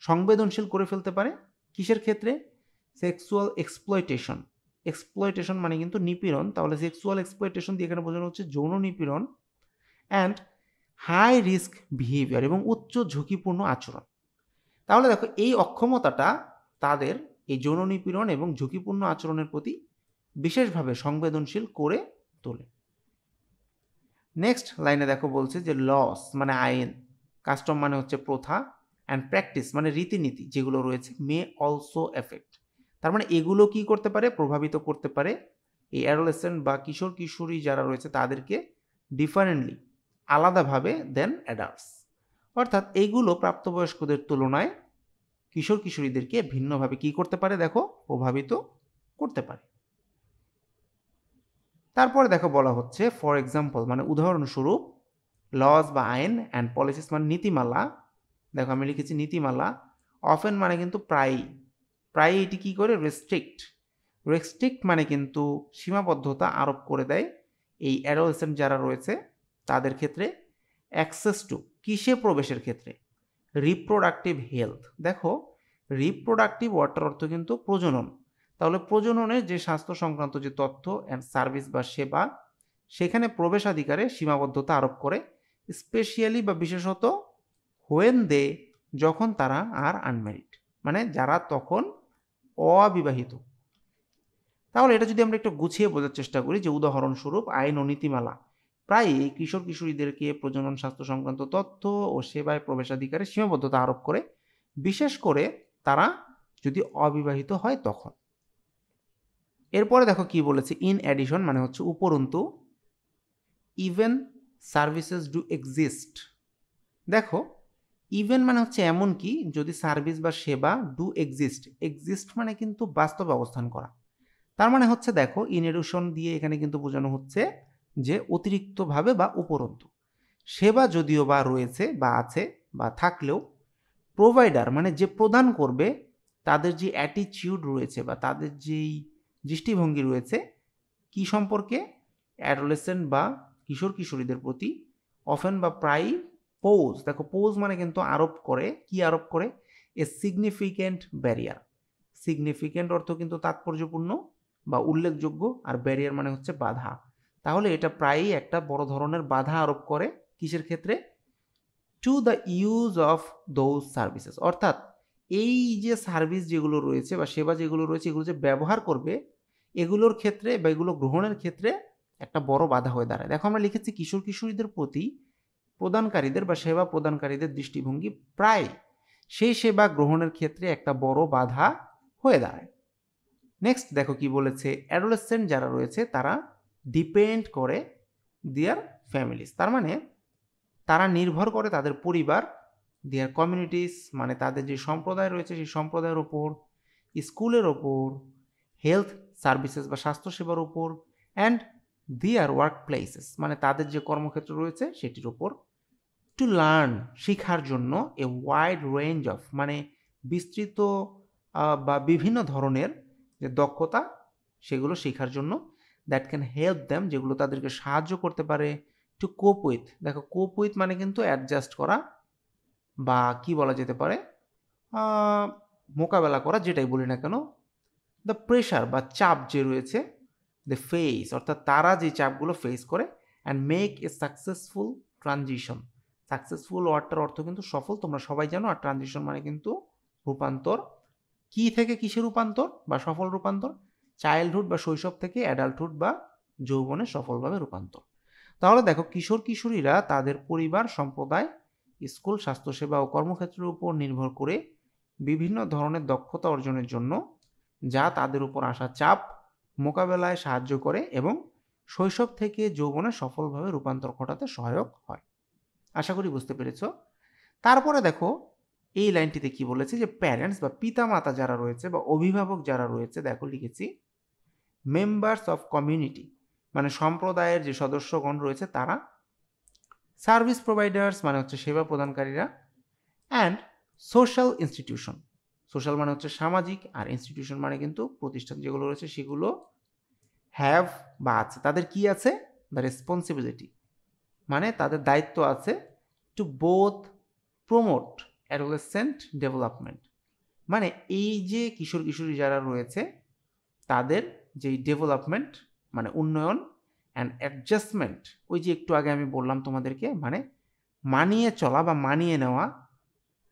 সংবেদনশীল করে ফেলতে পারে কিসের ক্ষেত্রে? সেক্সুয়াল এক্সপ্লয়টেশন মানে কিন্তু নিপীড়ন, তাহলে সেক্সুয়াল এক্সপ্লয়টেশন দিয়ে এখানে বোঝানো হচ্ছে যৌন নিপীড়ন, অ্যান্ড হাই রিস্ক বিহেভিয়ার এবং উচ্চ ঝুঁকিপূর্ণ আচরণ। তাহলে দেখো এই অক্ষমতাটা তাদের এই যৌন নিপীড়ন এবং ঝুঁকিপূর্ণ আচরণের প্রতি বিশেষভাবে সংবেদনশীল করে তোলে। নেক্সট লাইনে দেখো বলছে যে লস মানে আইন, কাস্টম মানে হচ্ছে প্রথা, অ্যান্ড প্র্যাকটিস মানে রীতিনীতি যেগুলো রয়েছে, মে অলসো এফেক্ট, তার মানে এগুলো কি করতে পারে? প্রভাবিত করতে পারে এই অ্যাডোলেসেন্ট বা কিশোর কিশোরী যারা রয়েছে তাদেরকে ডিফারেন্টলি, আলাদাভাবে দেন অ্যাডাল্টস, অর্থাৎ এইগুলো প্রাপ্তবয়স্কদের তুলনায় কিশোর কিশোরীদেরকে ভিন্নভাবে কি করতে পারে? দেখো প্রভাবিত করতে পারে। তারপরে দেখো বলা হচ্ছে ফর এক্সাম্পল মানে উদাহরণস্বরূপ, লজ বা আইন, অ্যান্ড পলিসিস মানে নীতিমালা, দেখো আমি লিখেছি নীতিমালা, অফেন মানে কিন্তু প্রায় এটি কী করে? রেস্ট্রিক্ট মানে কিন্তু সীমাবদ্ধতা আরোপ করে দেয় এই অ্যাডোলেসেন্ট যারা রয়েছে তাদের ক্ষেত্রে, অ্যাক্সেস টু কিসে প্রবেশের ক্ষেত্রে, রিপ্রোডাক্টিভ হেলথ, দেখো রিপ্রোডাক্টিভ ওয়ার্ডটার অর্থ কিন্তু প্রজনন, তাহলে প্রজননের যে স্বাস্থ্য সংক্রান্ত যে তথ্য অ্যান্ড সার্ভিস বা সেবা সেখানে প্রবেশাধিকারে সীমাবদ্ধতা আরোপ করে, স্পেশালি বা বিশেষত হোয়েন দে যখন তারা আর আনম্যারিড, মানে যারা তখন অবিবাহিত। তাহলে এটা যদি আমরা একটু গুছিয়ে বোঝার চেষ্টা করি যে উদাহরণস্বরূপ আইন ও নীতিমালা প্রায়ই কিশোর কিশোরীদেরকে প্রজনন স্বাস্থ্য সংক্রান্ত তথ্য ও সেবায় প্রবেশাধিকারে সীমাবদ্ধতা আরোপ করে, বিশেষ করে তারা যদি অবিবাহিত হয় তখন। এরপরে দেখো কি বলেছে, ইন অ্যাডিশন মানে হচ্ছে উপরন্তু, ইভেন সার্ভিসেস ডু এক্সিস্ট, দেখো ইভেন মানে হচ্ছে এমন কি, যদি সার্ভিস বা সেবা ডু এক্সিস্ট মানে কিন্তু বাস্তব অবস্থান করা, তার মানে হচ্ছে দেখো ইন এডিশন দিয়ে এখানে কিন্তু বোঝানো হচ্ছে যে অতিরিক্তভাবে বা উপরন্তু, সেবা যদিও বা রয়েছে বা আছে বা থাকলেও, প্রোভাইডার মানে যে প্রদান করবে তাদের যে অ্যাটিটিউড রয়েছে বা তাদের যেই দৃষ্টিভঙ্গি রয়েছে কি সম্পর্কে, অ্যাডোলেসেন্ট বা কিশোর কিশোরীদের প্রতি, অফেন বা প্রায়ই পোজ, দেখো পোজ মানে কিন্তু আরোপ করে, কি আরোপ করে? এ সিগনিফিক্যান্ট ব্যারিয়ার, সিগনিফিক্যান্ট অর্থ কিন্তু তাৎপর্যপূর্ণ বা উল্লেখযোগ্য, আর ব্যারিয়ার মানে হচ্ছে বাধা, তাহলে এটা প্রায়ই একটা বড় ধরনের বাধা আরোপ করে কিসের ক্ষেত্রে? To the use of those services, অর্থাৎ এই যে সার্ভিস যেগুলো রয়েছে বা সেবা যেগুলো রয়েছে এগুলো যে ব্যবহার করবে এগুলোর ক্ষেত্রে বা এগুলো গ্রহণের ক্ষেত্রে একটা বড় বাধা হয়ে দাঁড়ায়। দেখো আমরা লিখেছি কিশোর কিশোরীদের প্রতি প্রদানকারীদের বা সেবা প্রদানকারীদের দৃষ্টিভঙ্গি প্রায় সেই সেবা গ্রহণের ক্ষেত্রে একটা বড় বাধা হয়ে দাঁড়ায়। নেক্সট দেখো কি বলেছে, অ্যাডোলেসেন্ট যারা রয়েছে তারা ডিপেন্ড করে দেয়ার ফ্যামিলিজ, তার মানে তারা নির্ভর করে তাদের পরিবার, দেয়ার কমিউনিটিস মানে তাদের যে সম্প্রদায় রয়েছে সেই সম্প্রদায়ের ওপর, স্কুলের ওপর, হেলথ সার্ভিসেস বা স্বাস্থ্যসেবার ওপর, অ্যান্ড দেয়ার ওয়ার্ক প্লেসেস মানে তাদের যে কর্মক্ষেত্র রয়েছে সেটির ওপর, টু লার্ন শেখার জন্য এ ওয়াইড রেঞ্জ অফ মানে বিস্তৃত বা বিভিন্ন ধরনের যে দক্ষতা সেগুলো শেখার জন্য, দ্যাট ক্যান হেল্প দ্যাম যেগুলো তাদেরকে সাহায্য করতে পারে টু কোপ উইথ, দেখো কোপ উইথ মানে কিন্তু অ্যাডজাস্ট করা বা কি বলা যেতে পারে মোকাবেলা করা, যেটাই বলি না কেন, দ্য প্রেশার বা চাপ যে রয়েছে, দ্য ফেস অর্থাৎ তারা যে চাপগুলো ফেস করে, and make a successful transition. Successful ওয়ার্ডটার অর্থ কিন্তু সফল, তোমরা সবাই জানো, আর ট্রানজিশন মানে কিন্তু রূপান্তর। কি থেকে কিসে রূপান্তর বা সফল রূপান্তর? চাইল্ডহুড বা শৈশব থেকে অ্যাডাল্টহুড বা যৌবনে সফলভাবে রূপান্তর। তাহলে দেখো কিশোর কিশোরীরা তাদের পরিবার, সম্প্রদায়, স্কুল, স্বাস্থ্যসেবা ও কর্মক্ষেত্রের উপর নির্ভর করে বিভিন্ন ধরনের দক্ষতা অর্জনের জন্য যা তাদের উপর আসা চাপ মোকাবেলায় সাহায্য করে এবং শৈশব থেকে যৌবনে সফলভাবে রূপান্তর ঘটাতে সহায়ক হয়। আশা করি বুঝতে পেরেছ। তারপরে দেখো এই লাইনটিতে কি বলেছে যে প্যারেন্টস বা পিতামাতা যারা রয়েছে বা অভিভাবক যারা রয়েছে, দেখো লিখেছি মেম্বার্স অফ কমিউনিটি মানে সম্প্রদায়ের যে সদস্যগণ রয়েছে তারা, সার্ভিস প্রোভাইডার্স মানে হচ্ছে সেবা প্রদানকারীরা, অ্যান্ড সোশ্যাল ইনস্টিটিউশন, সোশ্যাল মানে হচ্ছে সামাজিক, আর ইনস্টিটিউশন মানে কিন্তু প্রতিষ্ঠান যেগুলো রয়েছে সেগুলো হ্যাভ বা আছে, তাদের কি আছে, দ্য রেসপন্সিবিলিটি মানে তাদের দায়িত্ব আছে to both promote adolescent development মানে এই যে কিশোর কিশোরী যারা রয়েছে তাদের যেই ডেভেলপমেন্ট মানে উন্নয়ন, অ্যান্ড অ্যাডজাস্টমেন্ট ওই যে একটু আগে আমি বললাম তোমাদেরকে মানে মানিয়ে চলা বা মানিয়ে নেওয়া,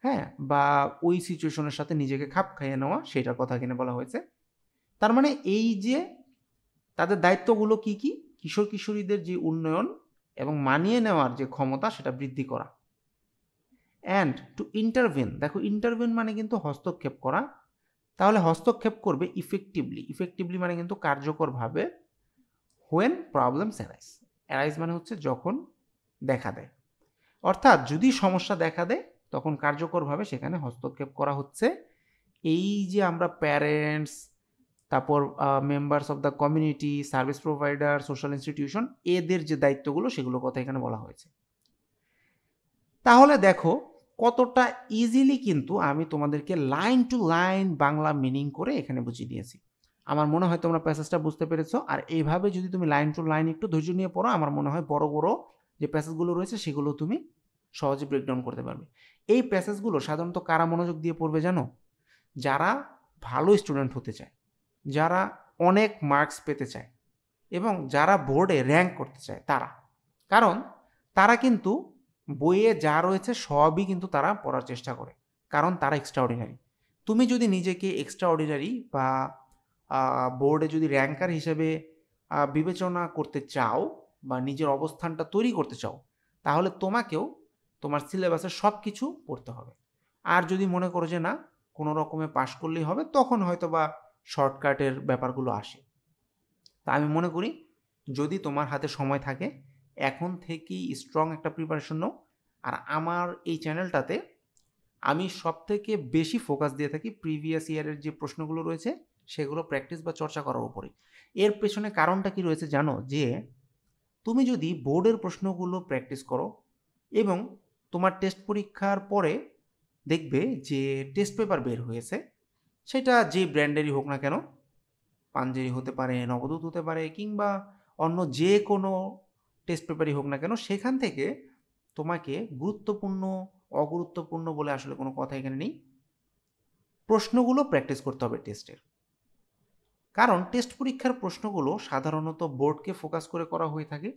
হ্যাঁ, বা ওই সিচুয়েশনের সাথে নিজেকে খাপ খাইয়ে নেওয়া, সেটার কথা এখানে বলা হয়েছে। তার মানে এই যে তাদের দায়িত্বগুলো কি কি, কিশোর কিশোরীদের যে উন্নয়ন এবং মানিয়ে নেওয়ার যে ক্ষমতা সেটা বৃদ্ধি করা, অ্যান্ড টু ইন্টারভেন, দেখো ইন্টারভেন মানে কিন্তু হস্তক্ষেপ করা, তাহলে হস্তক্ষেপ করবে ইফেক্টিভলি, ইফেক্টিভলি মানে কিন্তু কার্যকরভাবে, হোয়েন প্রবলেমস অ্যারাইজ, অ্যারাইজ মানে হচ্ছে যখন দেখা দেয়, অর্থাৎ যদি সমস্যা দেখা দেয় তখন কার্যকরভাবে সেখানে হস্তক্ষেপ করা হচ্ছে। এই যে আমরা প্যারেন্টস, তারপর members of the community, service provider, social institution, এদের যে দায়িত্বগুলো সেগুলো কথা এখানে বলা হয়েছে। তাহলে দেখো কতটা ইজিলি কিন্তু আমি তোমাদেরকে line to line Bangla meaning করে এখানে বুঝিয়ে দিয়েছি। আমার মনে হয় তোমরা প্যাসেজটা বুঝতে পেরেছো, আর এইভাবে যদি তুমি লাইন টু লাইন একটু ধৈর্য নিয়ে পড়ো, আমার মনে হয় বড় বড় যে প্যাসেজগুলো রয়েছে সেগুলো তুমি সহজে ব্রেকডাউন করতে পারবে। এই প্যাসেজগুলো সাধারণত কারা মনোযোগ দিয়ে পড়বে জানো? যারা ভালো স্টুডেন্ট হতে চায়, যারা অনেক মার্কস পেতে চায় এবং যারা বোর্ডে র্যাঙ্ক করতে চায় তারা, কারণ তারা কিন্তু বইয়ে যা রয়েছে সবই কিন্তু তারা পড়ার চেষ্টা করে, কারণ তারা এক্সট্রা অর্ডিনারি। তুমি যদি নিজেকে এক্সট্রা অর্ডিনারি বা বোর্ডে যদি র্যাঙ্কার হিসেবে বিবেচনা করতে চাও বা নিজের অবস্থানটা তৈরি করতে চাও, তাহলে তোমাকেও তোমার সিলেবাসে সব কিছু পড়তে হবে। আর যদি মনে করো যে না কোনো রকমে পাশ করলেই হবে, তখন হয়তো বা শর্টকাটের ব্যাপারগুলো আসে। তা আমি মনে করি যদি তোমার হাতে সময় থাকে এখন থেকেই স্ট্রং একটা প্রিপারেশন নাও। আর আমার এই চ্যানেলটাতে আমি সবথেকে বেশি ফোকাস দিয়ে থাকি প্রিভিয়াস ইয়ারের যে প্রশ্নগুলো রয়েছে সেগুলো প্র্যাকটিস বা চর্চা করার উপরে। এর পেছনে কারণটা কি রয়েছে জানো? যে তুমি যদি বোর্ডের প্রশ্নগুলো প্র্যাকটিস করো এবং তোমার টেস্ট পরীক্ষার পরে দেখবে যে টেস্ট পেপার বের হয়েছে, সেটা যে ব্র্যান্ডেরই হোক না কেন, পাঞ্জেরি হতে পারে, নবদূত হতে পারে, কিংবা অন্য যে কোনো টেস্ট পেপারই হোক না কেন, সেখান থেকে তোমাকে গুরুত্বপূর্ণ অগুরুত্বপূর্ণ বলে আসলে কোনো কথা এখানে নেই, প্রশ্নগুলো প্র্যাকটিস করতে হবে টেস্টের। কারণ টেস্ট পরীক্ষার প্রশ্নগুলো সাধারণত বোর্ডকে ফোকাস করে করা হয়ে থাকে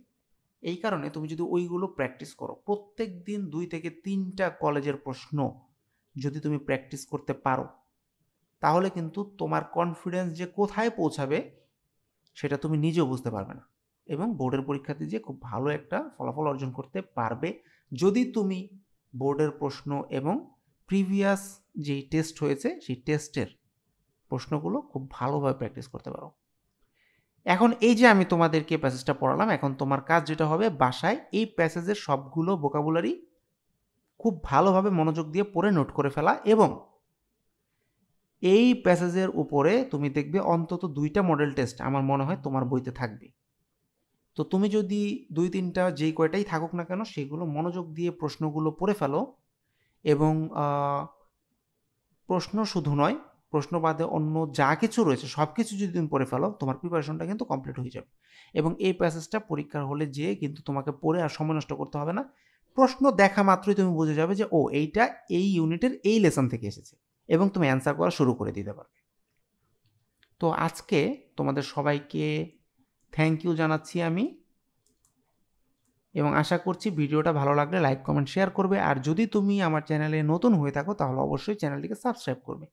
এই কারণে তুমি যদি ওইগুলো প্র্যাকটিস করো, প্রত্যেক দিন 2 থেকে 3টা কলেজের প্রশ্ন যদি তুমি প্র্যাকটিস করতে পারো, তাহলে কিন্তু তোমার কনফিডেন্স যে কোথায় পৌঁছাবে সেটা তুমি নিজেও বুঝতে পারবে না, এবং বোর্ডের পরীক্ষাতে যে খুব ভালো একটা ফলাফল অর্জন করতে পারবে যদি তুমি বোর্ডের প্রশ্ন এবং প্রিভিয়াস যেই টেস্ট হয়েছে সেই টেস্টের প্রশ্নগুলো খুব ভালোভাবে প্র্যাকটিস করতে পারো। এখন এই যে আমি তোমাদেরকে প্যাসেজটা পড়ালাম, এখন তোমার কাজ যেটা হবে, বাসায় এই প্যাসেজের সবগুলো ভোকাবুলারি খুব ভালোভাবে মনোযোগ দিয়ে পড়ে নোট করে ফেলা, এবং এই প্যাসেজের উপরে তুমি দেখবে অন্তত 2টা মডেল টেস্ট আমার মনে হয় তোমার বইতে থাকবে। তো তুমি যদি 2-3টা যেই কয়টাই থাকুক না কেন সেগুলো মনোযোগ দিয়ে প্রশ্নগুলো পড়ে ফেলো, এবং প্রশ্ন শুধু নয়, প্রশ্ন বাদে অন্য যা কিছু রয়েছে সব কিছু যদি তুমি পড়ে ফেলো, তোমার প্রিপারেশনটা কিন্তু কমপ্লিট হয়ে যাবে। এবং এই প্যাসেজটা পরীক্ষার হলে যেয়ে কিন্তু তোমাকে পড়ে আর সময় নষ্ট করতে হবে না। প্রশ্ন দেখা মাত্রই তুমি বুঝে যাবে যে ও এইটা এই ইউনিটের এই লেসন থেকে এসেছে, এবং তুমি অ্যান্সার করা শুরু করে দিতে পারবে। তো আজকে তোমাদের সবাইকে থ্যাংক ইউ জানাচ্ছি আমি, এবং আশা করছি ভিডিওটা ভালো লাগলে লাইক কমেন্ট শেয়ার করবে, আর যদি তুমি আমার চ্যানেলে নতুন হয়ে থাকো তাহলে অবশ্যই চ্যানেলটিকে সাবস্ক্রাইব করবে।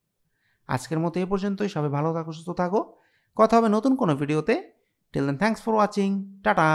আজকের মতো এ পর্যন্তই, সবাই ভালো থাকো, সুস্থ থাকো, কথা হবে নতুন কোনো ভিডিওতে। Till then thanks for watching, tata.